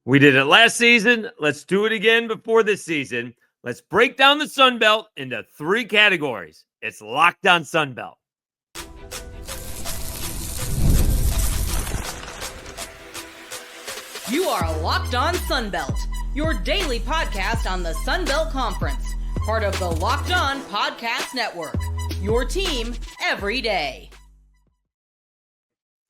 We did it last season. Let's do it again before this season. Let's break down the Sun Belt into 3 categories. It's Locked On Sun Belt. You are Locked On Sun Belt, your daily podcast on the Sun Belt Conference, part of the Locked On Podcast Network, your team every day.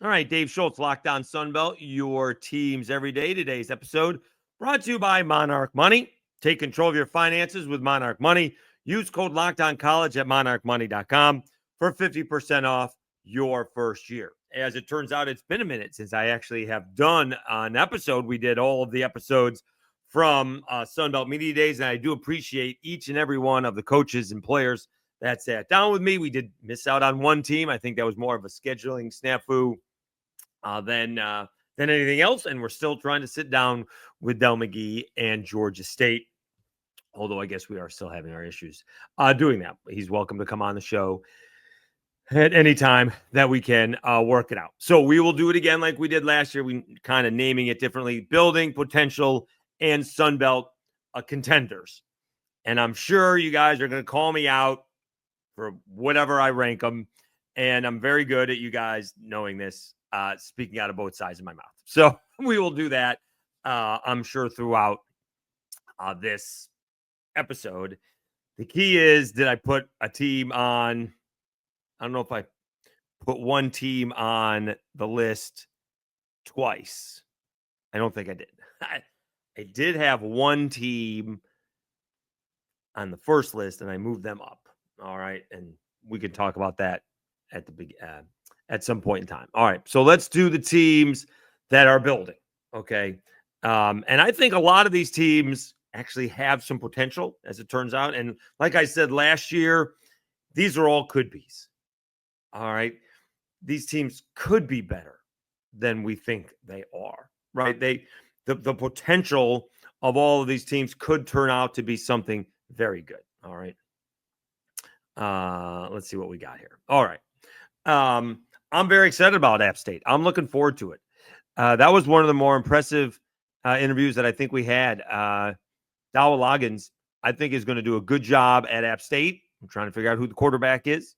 All right, Dave Schultz, Locked On Sun Belt, your teams every day. Today's episode brought to you by Monarch Money. Take control of your finances with Monarch Money. Use code LOCKEDONCollege at monarchmoney.com for 50% off your first year. As it turns out, it's been a minute since I actually have done an episode. We did all of the episodes from Sun Belt Media Days, and I do appreciate each and every one of the coaches and players that sat down with me. We did miss out on one team. I think that was more of a scheduling snafu than anything else. And we're still trying to sit down with Del McGee and Georgia State, although I guess we are still having our issues doing that. He's welcome to come on the show at any time that we can work it out. So we will do it again like we did last year. We kind of naming it differently: building, potential, and Sun Belt contenders. And I'm sure you guys are going to call me out for whatever I rank them. And I'm very good at you guys knowing this. Speaking out of both sides of my mouth. So we will do that, I'm sure, throughout this episode. The key is, did I put a team on? I don't know if I put one team on the list twice. I don't think I did. I did have one team on the first list, and I moved them up. All right. And we can talk about that at the big at some point in time. All right, so let's do the teams that are building, okay? And I think a lot of these teams actually have some potential, as it turns out. And like I said last year, these are all could-be's, all right? These teams could be better than we think they are, right? The potential of all of these teams could turn out to be something very good, all right? Let's see what we got here. All right. I'm very excited about App State. I'm looking forward to it. That was one of the more impressive interviews that I think we had. Dowell Loggins, I think, is going to do a good job at App State. I'm trying to figure out who the quarterback is.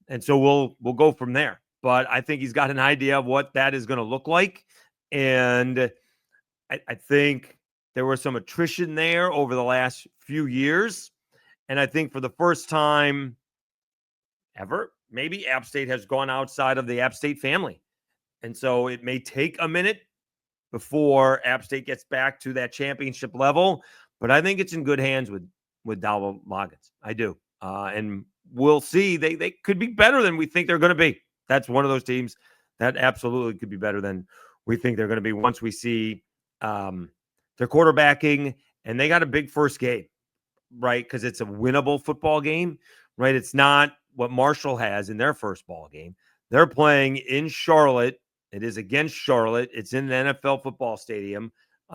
And so we'll go from there. But I think he's got an idea of what that is going to look like. And I think there was some attrition there over the last few years. And I think for the first time ever, maybe App State has gone outside of the App State family. And so it may take a minute before App State gets back to that championship level. But I think it's in good hands with Dowell Loggins. I do. And we'll see. They could be better than we think they're going to be. That's one of those teams that absolutely could be better than we think they're going to be once we see their quarterbacking. And they got a big first game, right? Because it's a winnable football game, right? It's not what Marshall has in their first ball game. They're playing in Charlotte. It is against Charlotte. It's in the NFL football stadium.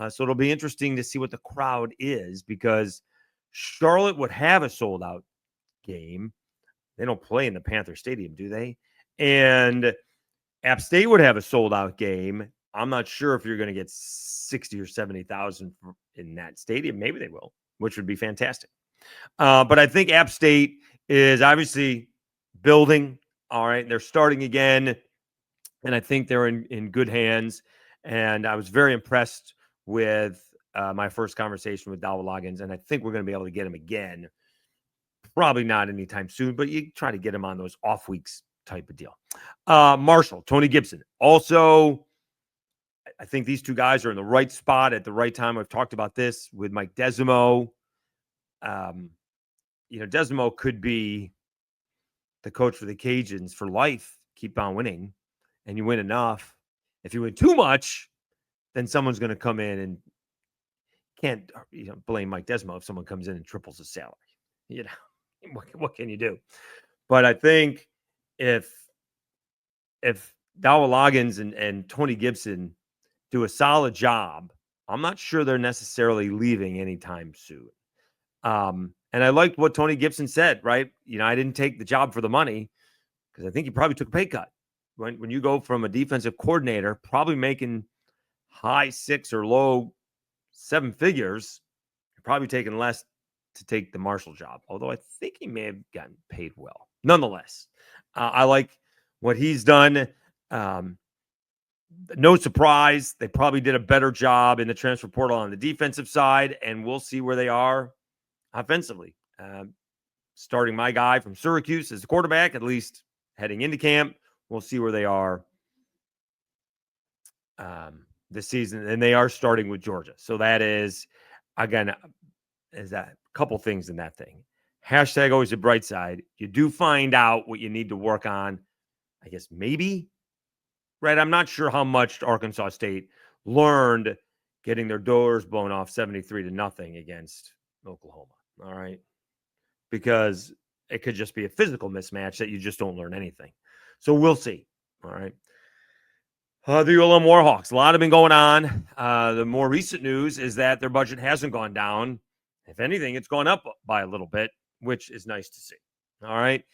So it'll be interesting to see what the crowd is, because Charlotte would have a sold-out game. They don't play in the Panther Stadium, do they? And App State would have a sold-out game. I'm not sure if you're going to get 60 or 70,000 in that stadium. Maybe they will, which would be fantastic. But I think App State is obviously building. All right. They're starting again. And I think they're in good hands. And I was very impressed with my first conversation with Dowell Loggins. And I think we're going to be able to get him again. Probably not anytime soon, but you try to get him on those off weeks type of deal. Marshall, Tony Gibson. Also, I think these two guys are in the right spot at the right time. I've talked about this with Mike Desimo. Desimo could be the coach for the Cajuns for life. Keep on winning, and you win enough. If you win too much, then someone's going to come in and can't blame Mike Desimo if someone comes in and triples his salary. What can you do? But I think if Dowell Loggins and Tony Gibson do a solid job, I'm not sure they're necessarily leaving anytime soon. And I liked what Tony Gibson said, right? I didn't take the job for the money, because I think he probably took a pay cut. When you go from a defensive coordinator, probably making high 6 or low 7 figures, you're probably taking less to take the Marshall job. Although I think he may have gotten paid well. Nonetheless, I like what he's done. No surprise, they probably did a better job in the transfer portal on the defensive side, and we'll see where they are offensively. Starting my guy from Syracuse as the quarterback, at least heading into camp. We'll see where they are this season, and they are starting with Georgia. So that is, again, is that a couple things in that thing. Hashtag always the bright side. You do find out what you need to work on. I guess maybe, right? I'm not sure how much Arkansas State learned getting their doors blown off 73-0 against Oklahoma. All right. Because it could just be a physical mismatch that you just don't learn anything. So we'll see. All right. The ULM Warhawks, a lot have been going on. The more recent news is that their budget hasn't gone down. If anything, it's gone up by a little bit, which is nice to see. All right.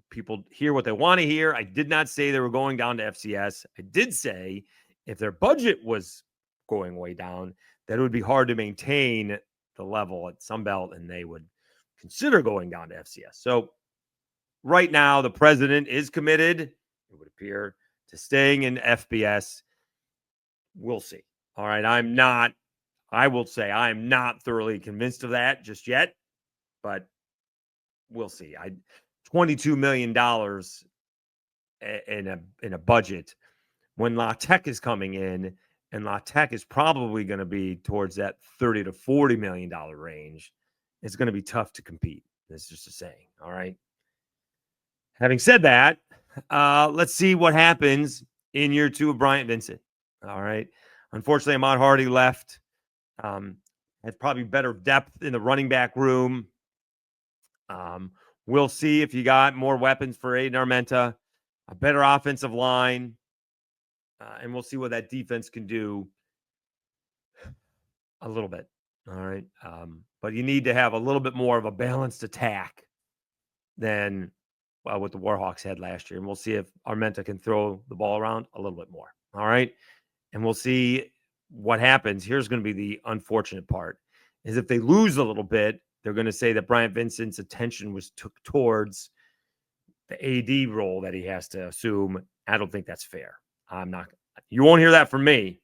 People hear what they want to hear. I did not say they were going down to FCS. I did say if their budget was going way down, that it would be hard to maintain the level at Sunbelt, and they would consider going down to FCS. So right now, the president is committed, it would appear, to staying in FBS. We'll see. All right. I will say I'm not thoroughly convinced of that just yet, but we'll see. $22 million in a budget when La Tech is coming in, and La Tech is probably going to be towards that $30 to $40 million range. It's going to be tough to compete. That's just a saying. All right. Having said that, let's see what happens in year 2 of Bryant Vincent. All right. Unfortunately, Ahmad Hardy left. Has probably better depth in the running back room. We'll see if you got more weapons for Aiden Armenta, a better offensive line, and we'll see what that defense can do a little bit. All right. But you need to have a little bit more of a balanced attack than what the Warhawks had last year. And we'll see if Armenta can throw the ball around a little bit more. All right. And we'll see what happens. Here's going to be the unfortunate part is if they lose a little bit, they're going to say that Bryant Vincent's attention was took towards the AD role that he has to assume. I don't think that's fair. You won't hear that from me.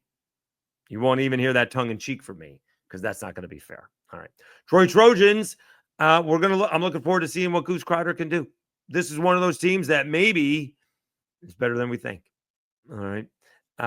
You won't even hear that tongue in cheek from me because that's not going to be fair. All right. Troy Trojans. I'm looking forward to seeing what Goose Crowder can do. This is one of those teams that maybe is better than we think. All right.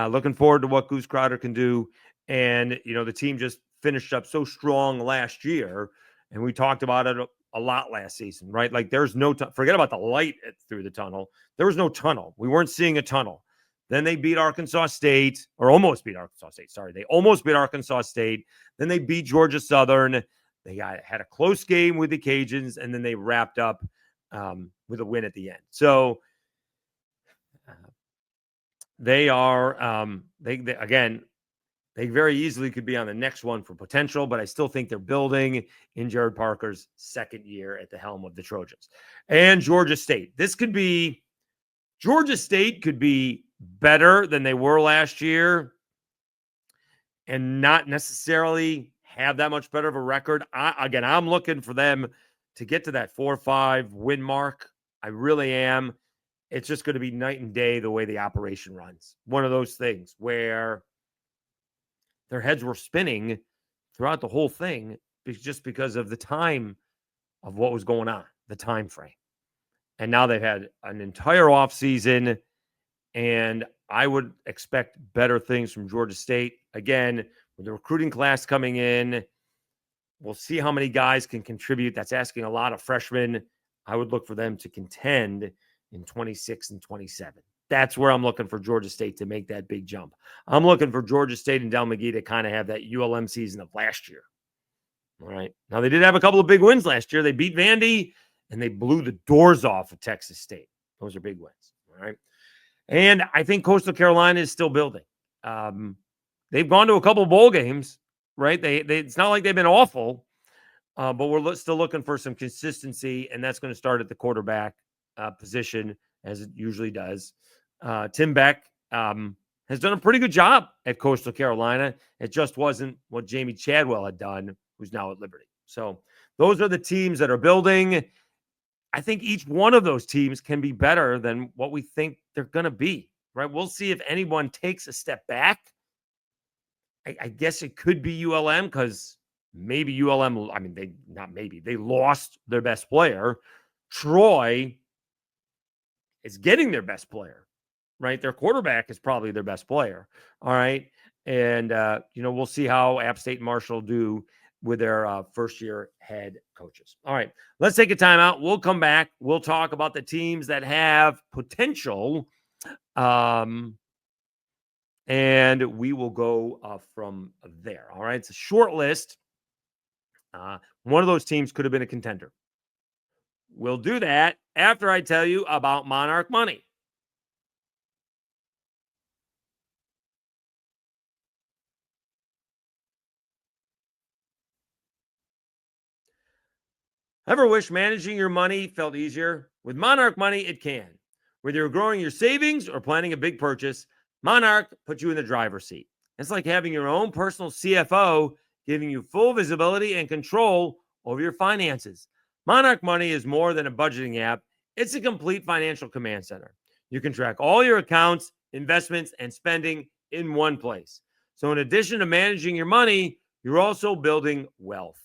Looking forward to what Goose Crowder can do. And, the team just finished up so strong last year. And we talked about it a lot last season, right? Like there's no, forget about the light through the tunnel. There was no tunnel. We weren't seeing a tunnel. Then they beat Arkansas State, or almost beat Arkansas State. Sorry. They almost beat Arkansas State. Then they beat Georgia Southern. They had a close game with the Cajuns, and then they wrapped up with a win at the end. So they are, they very easily could be on the next one for potential, but I still think they're building in Jared Parker's second year at the helm of the Trojans. And Georgia State. Georgia State could be better than they were last year and not necessarily have that much better of a record. I'm looking for them to get to that 4-5 win mark. I really am. It's just going to be night and day the way the operation runs. One of those things where their heads were spinning throughout the whole thing just because of the time of what was going on, the time frame. And now they've had an entire offseason, and I would expect better things from Georgia State. Again, with the recruiting class coming in, we'll see how many guys can contribute. That's asking a lot of freshmen. I would look for them to contend in 26 and 27. That's where I'm looking for Georgia State to make that big jump. I'm looking for Georgia State and Del McGee to kind of have that ULM season of last year. All right. Now, they did have a couple of big wins last year. They beat Vandy, and they blew the doors off of Texas State. Those are big wins. All right. And I think Coastal Carolina is still building. They've gone to a couple of bowl games, right? It's not like they've been awful, but we're still looking for some consistency, and that's going to start at the quarterback position, as it usually does. Tim Beck, has done a pretty good job at Coastal Carolina. It just wasn't what Jamie Chadwell had done, who's now at Liberty. So those are the teams that are building. I think each one of those teams can be better than what we think they're going to be, right? We'll see if anyone takes a step back. I guess it could be ULM because maybe ULM, I mean, they lost their best player. Troy is getting their best player, right? Their quarterback is probably their best player. All right. And, we'll see how App State and Marshall do with their first-year head coaches. All right. Let's take a timeout. We'll come back. We'll talk about the teams that have potential. And we will go from there. All right. It's a short list. One of those teams could have been a contender. We'll do that after I tell you about Monarch Money. Ever wish managing your money felt easier? With Monarch Money, it can. Whether you're growing your savings or planning a big purchase, Monarch puts you in the driver's seat. It's like having your own personal CFO, giving you full visibility and control over your finances. Monarch Money is more than a budgeting app. It's a complete financial command center. You can track all your accounts, investments, and spending in one place. So in addition to managing your money, you're also building wealth.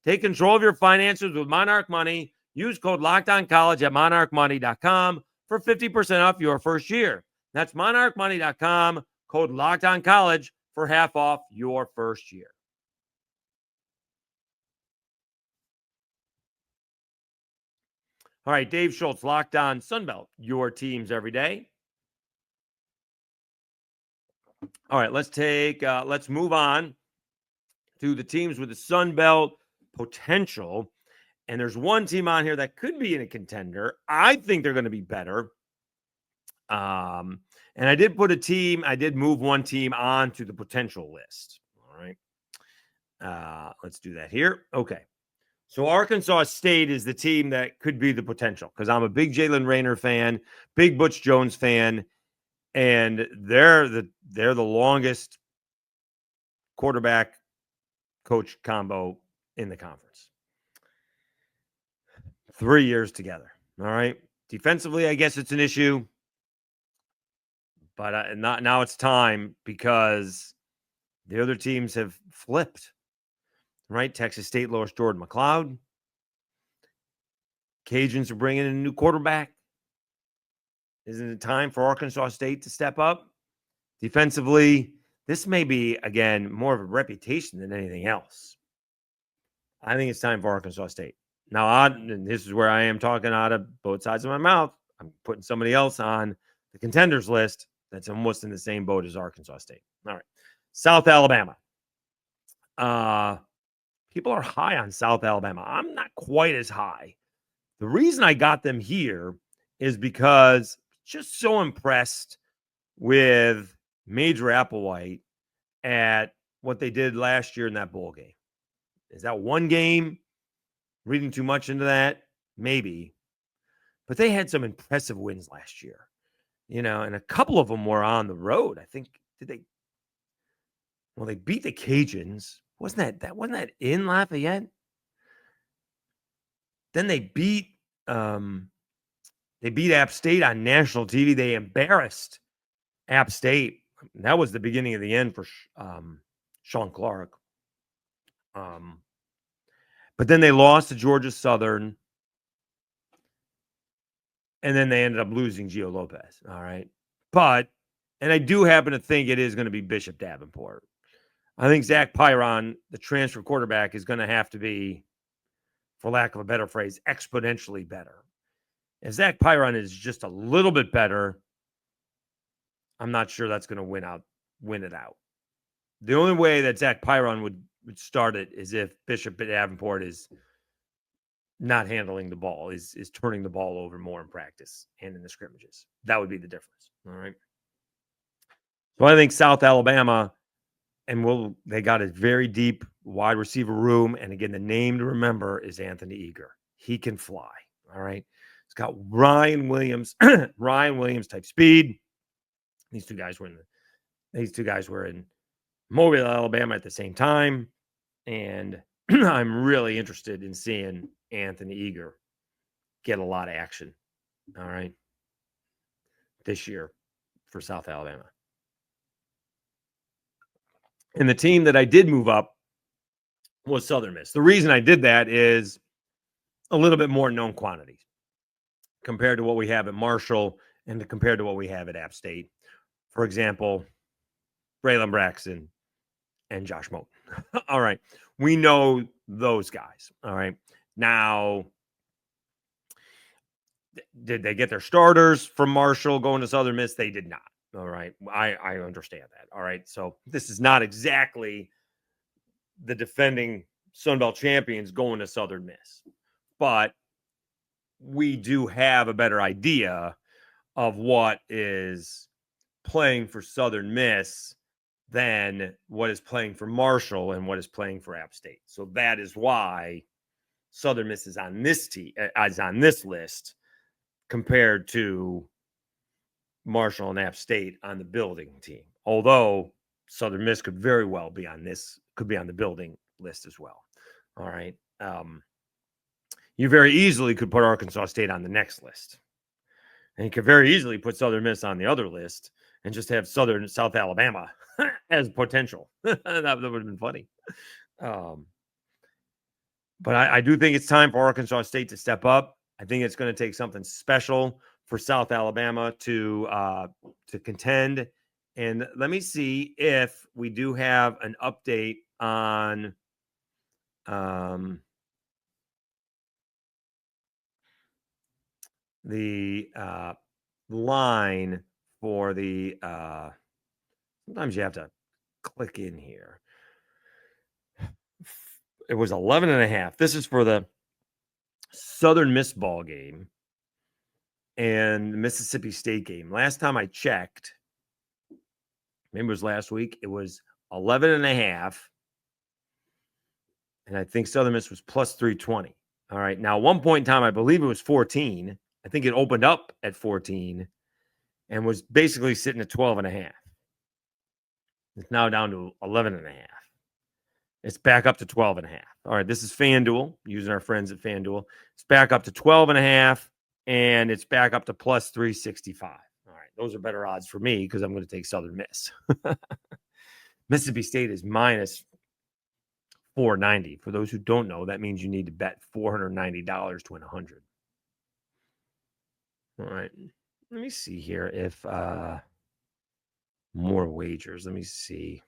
Take control of your finances with Monarch Money. Use code LOCKEDONCollege at monarchmoney.com for 50% off your first year. That's monarchmoney.com, code LOCKEDONCollege for half off your first year. All right, Dave Schultz, Locked On Sunbelt, your teams every day. All right, let's move on to the teams with the Sunbelt potential. And there's one team on here that could be in a contender. I think they're going to be better. And I did move one team onto the potential list. All right. Let's do that here. Okay. So Arkansas State is the team that could be the potential because I'm a big Jalen Rayner fan, big Butch Jones fan, and they're the longest quarterback coach combo in the conference. 3 years together. All right. Defensively, I guess it's an issue, but now it's time because the other teams have flipped. Right? Texas State lost Jordan McLeod. Cajuns are bringing in a new quarterback. Isn't it time for Arkansas State to step up? Defensively, this may be, again, more of a reputation than anything else. I think it's time for Arkansas State. Now, and this is where I am talking out of both sides of my mouth. I'm putting somebody else on the contenders list that's almost in the same boat as Arkansas State. All right. South Alabama. People are high on South Alabama. I'm not quite as high. The reason I got them here is because just so impressed with Major Applewhite at what they did last year in that bowl game. Is that one game? Reading too much into that? Maybe. But they had some impressive wins last year. And a couple of them were on the road. I think, they beat the Cajuns. Wasn't that in Lafayette? Then they beat App State on national TV. They embarrassed App State. That was the beginning of the end for Sean Clark. But then they lost to Georgia Southern. And then they ended up losing Gio Lopez. All right. And I do happen to think it is going to be Bishop Davenport. I think Zach Pyron, the transfer quarterback, is going to have to be, for lack of a better phrase, exponentially better. If Zach Pyron is just a little bit better, I'm not sure that's going to win it out. The only way that Zach Pyron would start it is if Bishop Davenport is not handling the ball, is turning the ball over more in practice and in the scrimmages. That would be the difference. All right. So I think South Alabama, and they got a very deep wide receiver room. And again, the name to remember is Anthony Eager. He can fly. All right. It's got Ryan Williams type speed. These two guys were in These two guys were in Mobile, Alabama at the same time. And I'm really interested in seeing Anthony Eager get a lot of action. All right. This year for South Alabama. And the team that I did move up was Southern Miss. The reason I did that is a little bit more known quantities compared to what we have at Marshall and compared to what we have at App State. For example, Braylon Braxton and Josh Moten. All right. We know those guys. All right. Now, did they get their starters from Marshall going to Southern Miss? They did not. All right. I understand that. All right. So this is not exactly the defending Sun Belt champions going to Southern Miss, but we do have a better idea of what is playing for Southern Miss than what is playing for Marshall and what is playing for App State. So that is why Southern Miss is on this list compared to Marshall and App State on the building team. Although Southern Miss could very well be on the building list as well. All right. You very easily could put Arkansas State on the next list. And you could very easily put Southern Miss on the other list and just have South Alabama as potential. that would have been funny. But I do think it's time for Arkansas State to step up. I think it's going to take something special for South Alabama to contend. And let me see if we do have an update on the line for the sometimes you have to click in here. It was 11.5. This is for the Southern Miss ball game and the Mississippi State game. Last time I checked, maybe it was last week, it was 11.5. And I think Southern Miss was plus 320. All right. Now, at one point in time, I believe it was 14. I think it opened up at 14 and was basically sitting at 12.5. It's now down to 11.5. It's back up to 12.5. All right. This is FanDuel, using our friends at FanDuel. It's back up to 12.5, and it's back up to plus 365. All right. Those are better odds for me because I'm going to take Southern Miss. Mississippi State is minus 490. For those who don't know, that means you need to bet $490 to win 100. All right. Let me see here if more wagers. Let me see.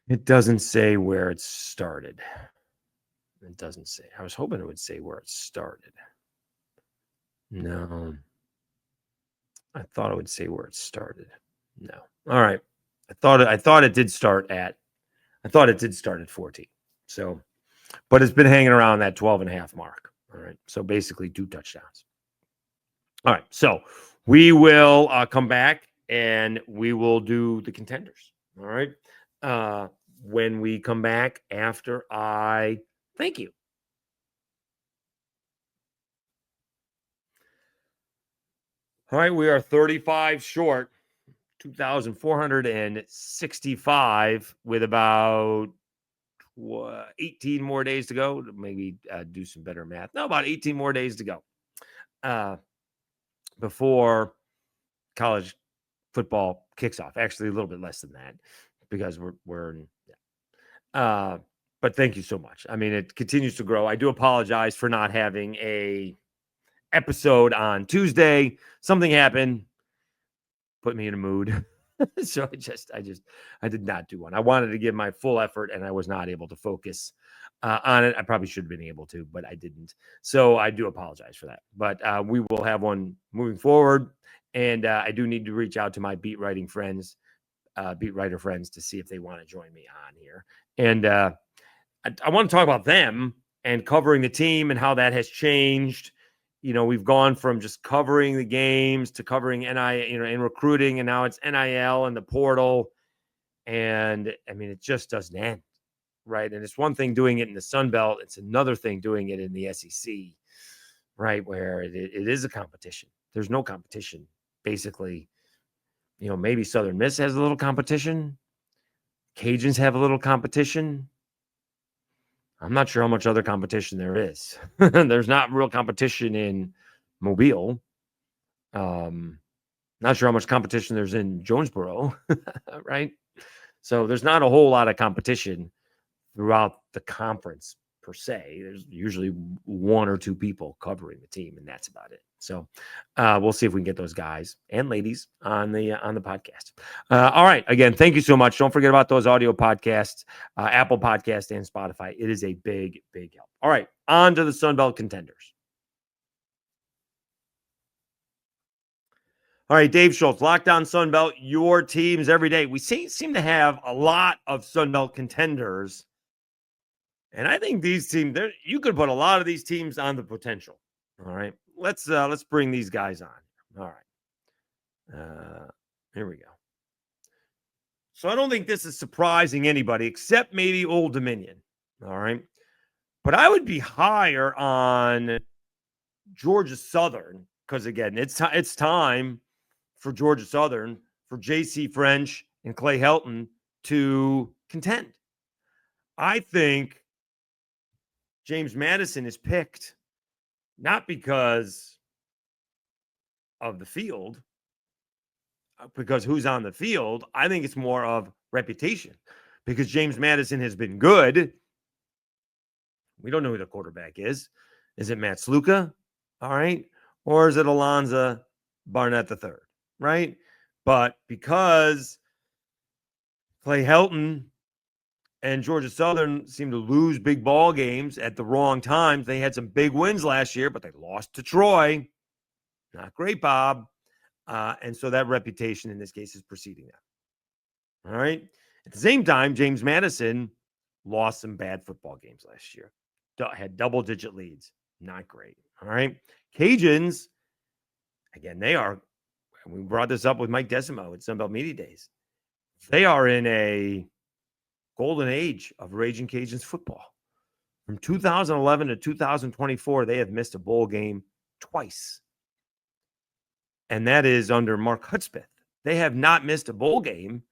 It doesn't say where it started. It doesn't say. I was hoping it would say where it started. No. I thought it would say where it started. No. All right. I thought it did start at 14. So, but it's been hanging around that 12.5 mark. All right. So basically 2 touchdowns. All right. So we will come back and we will do the contenders. All right. When we come back after I thank you. All right. We are 35 short. 2,465 with about 18 more days to go. Maybe do some better math. No, about 18 more days to go before college football kicks off. Actually, a little bit less than that because we're but thank you so much. I mean, it continues to grow. I do apologize for not having a episode on Tuesday. Something happened. Put me in a mood. So I did not do one. I wanted to give my full effort and I was not able to focus on it. I probably should have been able to, but I didn't. So I do apologize for that, but we will have one moving forward. And I do need to reach out to my beat writer friends to see if they want to join me on here. And I want to talk about them and covering the team and how that has changed. You know, we've gone from just covering the games to covering and recruiting, and now it's NIL and the portal. And I mean, it just doesn't end, right? And it's one thing doing it in the Sun Belt. It's another thing doing it in the SEC, right? Where it is a competition. There's no competition, basically, maybe Southern Miss has a little competition. Cajuns have a little competition. I'm not sure how much other competition there is. There's not real competition in Mobile. Not sure how much competition there's in Jonesboro, right? So there's not a whole lot of competition throughout the conference per se. There's usually one or two people covering the team, and that's about it. So we'll see if we can get those guys and ladies on the podcast. All right. Again, thank you so much. Don't forget about those audio podcasts, Apple Podcast and Spotify. It is a big, big help. All right. On to the Sunbelt contenders. All right, Dave Schultz, Lockdown Sunbelt, your teams every day. We seem to have a lot of Sunbelt contenders. And I think these teams, you could put a lot of these teams on the potential. All right. Let's bring these guys on. All right. Here we go. So I don't think this is surprising anybody except maybe Old Dominion. All right. But I would be higher on Georgia Southern because, again, it's time for Georgia Southern, for J.C. French and Clay Helton to contend. I think James Madison is picked not because of the field, because who's on the field. I think it's more of reputation because James Madison has been good. We don't know who the quarterback is. Is it Matt Sluka? All right. Or is it Alonzo Barnett III? Right. But because Clay Helton and Georgia Southern seem to lose big ball games at the wrong times. They had some big wins last year, but they lost to Troy. Not great, Bob. And so that reputation in this case is preceding them. All right. At the same time, James Madison lost some bad football games last year. Had double-digit leads. Not great. All right. Cajuns, again, we brought this up with Mike Decimo at Sunbelt Media Days. They are in a golden age of Raging Cajuns football. From 2011 to 2024, they have missed a bowl game twice. And that is under Mark Hudspeth. They have not missed a bowl game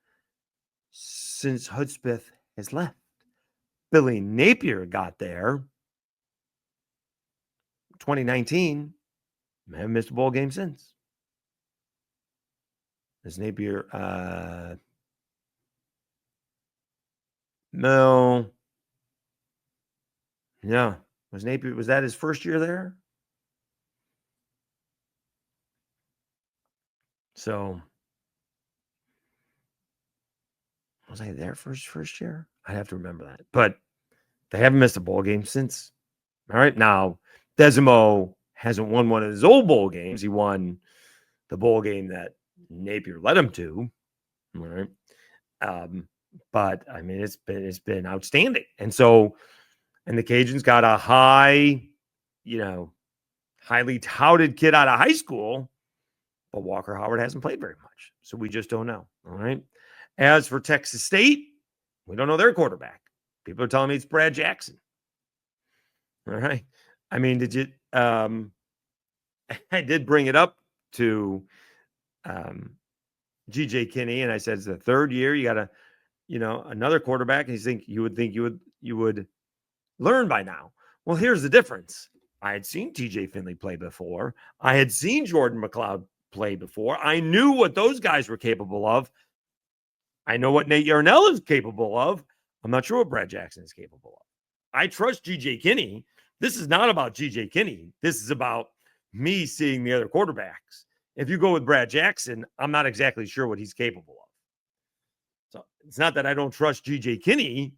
since Hudspeth has left. Billy Napier got there 2019. Haven't missed a bowl game since. Is Napier no. Yeah. Was that his first year there? So was I there first year? I'd have to remember that. But they haven't missed a bowl game since. All right. Now, Decimo hasn't won one of his old bowl games. He won the bowl game that Napier led him to. All right. But I mean, it's been outstanding. And so, and the Cajuns got a highly touted kid out of high school, but Walker Howard hasn't played very much. So we just don't know. All right. As for Texas State, we don't know their quarterback. People are telling me it's Brad Jackson. All right. I mean, did you I did bring it up to GJ Kinney, and I said it's the third year. You got a another quarterback, and you would learn by now. Well, here's the difference. I had seen TJ Finley play before. I had seen Jordan McLeod play before. I knew what those guys were capable of. I know what Nate Yarnell is capable of. I'm not sure what Brad Jackson is capable of. I trust GJ Kinney. This is not about GJ Kinney. This is about me seeing the other quarterbacks. If you go with Brad Jackson, I'm not exactly sure what he's capable of. So it's not that I don't trust GJ Kinney.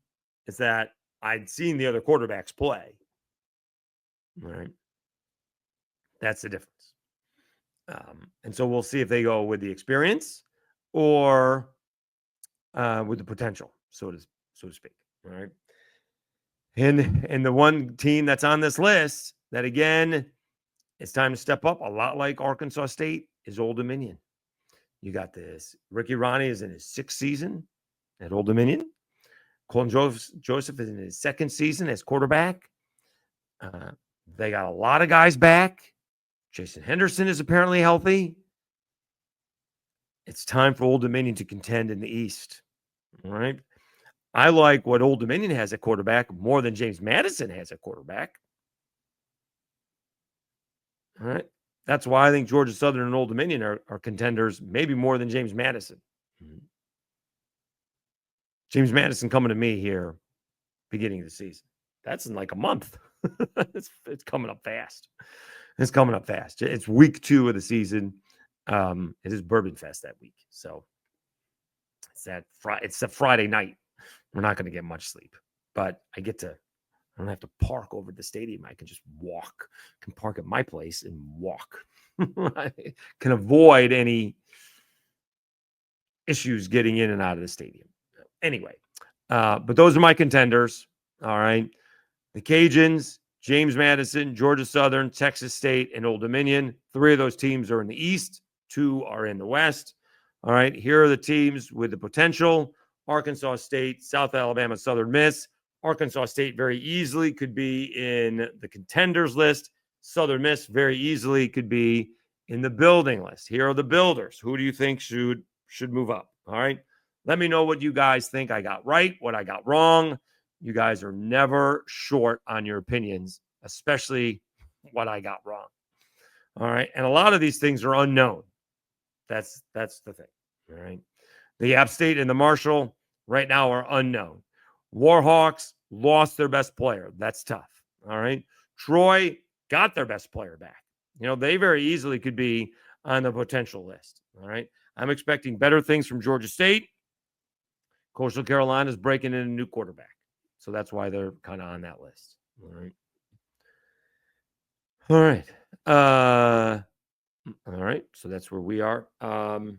It's that I'd seen the other quarterbacks play. All right. That's the difference. And so we'll see if they go with the experience or with the potential, so to speak. All right. And the one team that's on this list that, again, it's time to step up, a lot like Arkansas State, is Old Dominion. You got this. Ricky Ronnie is in his 6th season at Old Dominion. Colton Joseph is in his 2nd season as quarterback. They got a lot of guys back. Jason Henderson is apparently healthy. It's time for Old Dominion to contend in the East. All right. I like what Old Dominion has at quarterback more than James Madison has at quarterback. All right. That's why I think Georgia Southern and Old Dominion are contenders, maybe more than James Madison. James Madison coming to me here beginning of the season. That's in like a month. it's coming up fast. It's coming up fast. It's week 2 of the season. It is Bourbon Fest that week. So it's a Friday night. We're not going to get much sleep, but I don't have to park over at the stadium. I can just walk. I can park at my place and walk. I can avoid any issues getting in and out of the stadium. Anyway, but those are my contenders. All right. The Cajuns, James Madison, Georgia Southern, Texas State, and Old Dominion. 3 of those teams are in the East. 2 are in the West. All right. Here are the teams with the potential. Arkansas State, South Alabama, Southern Miss. Arkansas State very easily could be in the contenders list. Southern Miss very easily could be in the building list. Here are the builders. Who do you think should move up? All right. Let me know what you guys think I got right, what I got wrong. You guys are never short on your opinions, especially what I got wrong. All right. And a lot of these things are unknown. That's the thing. All right. The App State and the Marshall right now are unknown. Warhawks lost their best player. That's tough. All right. Troy got their best player back. They very easily could be on the potential list. All right. I'm expecting better things from Georgia State. Coastal Carolina is breaking in a new quarterback. So that's why they're kind of on that list. All right. All right. All right. So that's where we are. All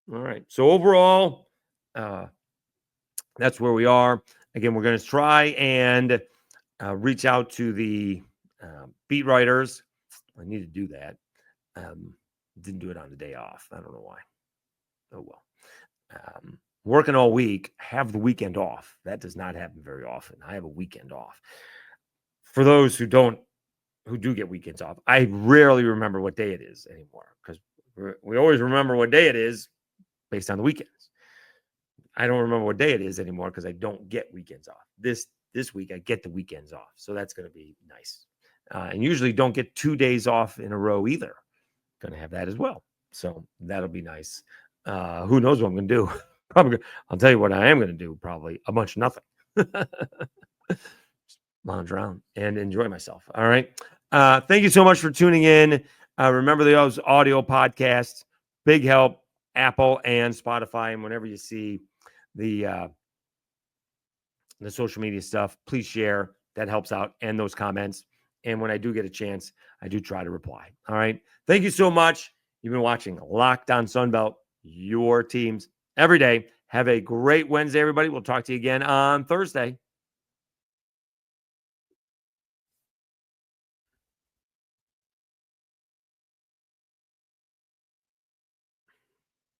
right. So overall, that's where we are. Again, we're going to try and reach out to the beat writers. I need to do that. Didn't do it on the day off. I don't know why. Oh, well. Working all week, have the weekend off. That does not happen very often. I have a weekend off. For those who do get weekends off, I rarely remember what day it is anymore because we always remember what day it is based on the weekends. I don't remember what day it is anymore because I don't get weekends off. This week, I get the weekends off. So that's going to be nice. And usually don't get 2 days off in a row either. Going to have that as well. So that'll be nice. Who knows what I'm going to do? Probably, I'll tell you what I am going to do. Probably a bunch of nothing. Lounge around and enjoy myself. All right. Thank you so much for tuning in. Remember those audio podcasts, big help, Apple and Spotify. And whenever you see the social media stuff, please share. That helps out. And those comments. And when I do get a chance, I do try to reply. All right. Thank you so much. You've been watching Locked On Sunbelt, your teams every day. Have a great Wednesday, everybody. We'll talk to you again on Thursday.